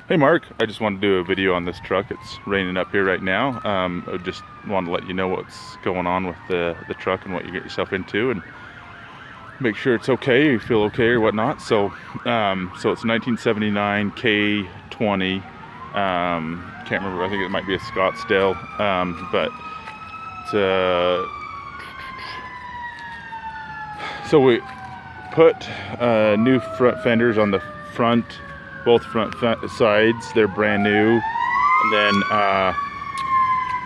Hey Mark, I just wanted to do a video on this truck. It's raining up here right now. I just wanted to let you know what's going on with the truck and what you get yourself into, and make sure it's okay, you feel okay or whatnot. So it's 1979 K20. Can't remember. I think it might be a Scottsdale, but it's so we put new front fenders on the front, both front sides. They're brand new, and then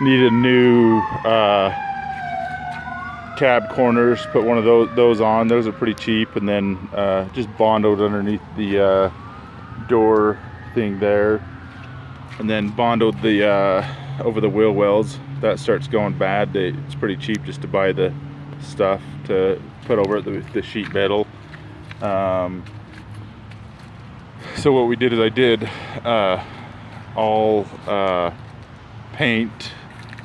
need a new cab corners. Put one of those on. Those are pretty cheap, and then just bondoed underneath the door thing there, and then bondoed the over the wheel wells. That starts going bad. It's pretty cheap just to buy the stuff to put over the sheet metal. So what we did is I did all paint,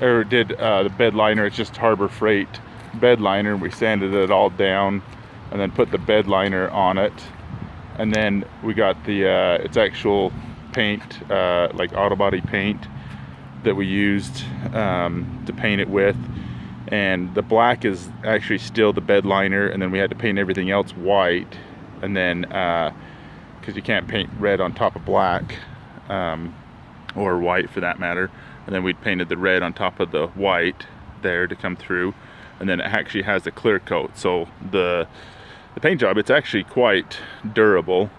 or did the bed liner. It's just Harbor Freight bed liner. We sanded it all down and then put the bed liner on it, and then we got the it's actual paint, like auto body paint that we used to paint it with. And the black is actually still the bed liner, and then we had to paint everything else white, and then because you can't paint red on top of black, or white for that matter. And then we painted the red on top of the white there to come through, and then it actually has a clear coat. So the paint job, it's actually quite durable,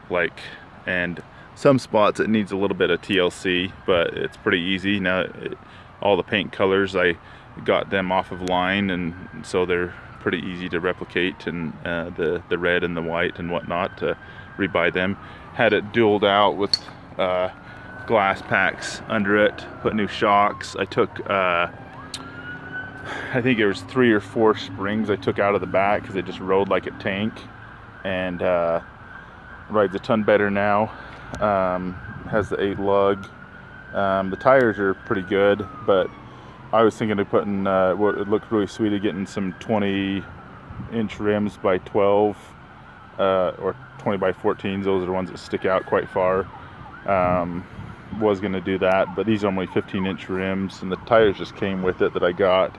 and some spots it needs a little bit of TLC, but it's pretty easy. Now all the paint colors, I got them off of line, and so they're pretty easy to replicate, and the red and the white and whatnot, to rebuy them. Had it dualed out with glass packs under it, put new shocks. I took I think it was 3 or 4 springs I took out of the back because it just rode like a tank, and rides a ton better now. Has the 8 lug. The tires are pretty good, but I was thinking of putting what it looked really sweet of getting some 20-inch rims by 12 or 20 by 14s. Those are the ones that stick out quite far. Was going to do that, but these are only 15-inch rims, and the tires just came with it that I got.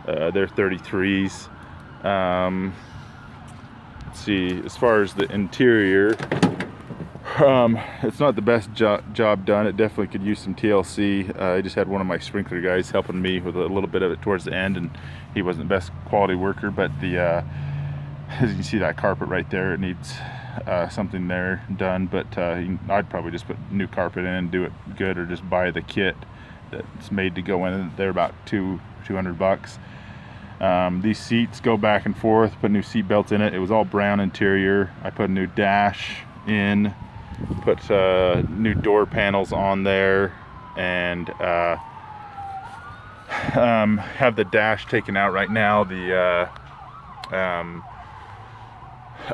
They're 33s. Let's see, as far as the interior, it's not the best job done. It definitely could use some TLC. I just had one of my sprinkler guys helping me with a little bit of it towards the end, and he wasn't the best quality worker, but as you can see, that carpet right there, it needs something there done. But I'd probably just put new carpet in and do it good, or just buy the kit that's made to go in. They're about $200. These seats go back and forth. Put new seat belts in it. It was all brown interior. I put a new dash in, put new door panels on there, and have the dash taken out right now.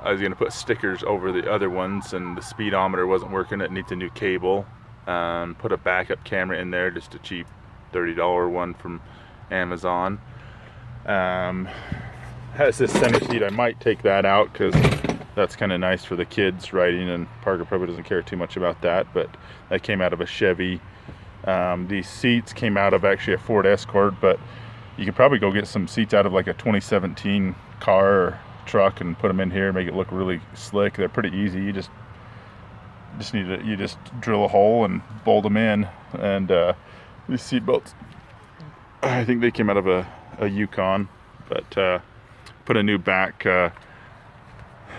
I was gonna put stickers over the other ones, and the speedometer wasn't working. It needs a new cable. Put a backup camera in there, just a cheap $30 one from Amazon. Has this center seat. I might take that out because that's kind of nice for the kids riding, and Parker probably doesn't care too much about that, but that came out of a Chevy. These seats came out of actually a Ford Escort, but you could probably go get some seats out of like a 2017 car or truck and put them in here, make it look really slick. They're pretty easy. You just drill a hole and bolt them in. And these seat belts, I think they came out of a Yukon, but put a new back,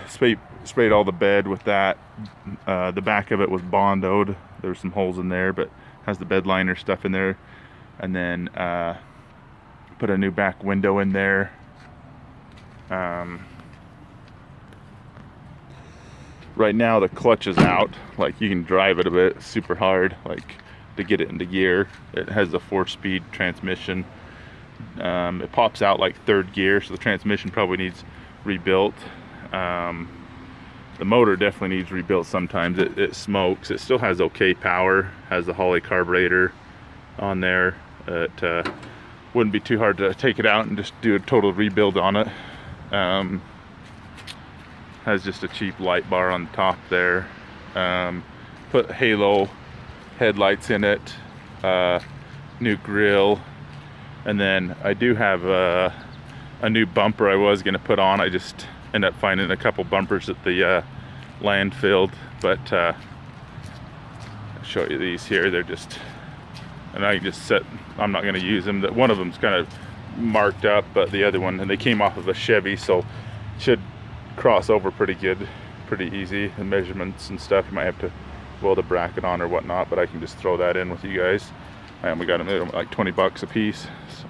sprayed all the bed with that. The back of it was bondoed. There were some holes in there, but has the bed liner stuff in there. And then put a new back window in there. Right now the clutch is out. Like, you can drive it a bit super hard, like, to get it into gear. It has a 4-speed transmission. It pops out like 3rd gear, so the transmission probably needs rebuilt. The motor definitely needs rebuilt sometimes. It smokes. It still has okay power, has the Holley carburetor on there. It wouldn't be too hard to take it out and just do a total rebuild on it. Has just a cheap light bar on the top there. Put halo headlights in it, new grill, and then I do have a new bumper I was gonna put on. I just ended up finding a couple bumpers at the landfill, but I'll show you these here. They're just, and I can just set, I'm not gonna use them. That one of them's kind of marked up, but the other one, and they came off of a Chevy, so should cross over pretty good, pretty easy. The measurements and stuff, you might have to weld a bracket on or whatnot, but I can just throw that in with you guys. And we got them like 20 bucks a piece. So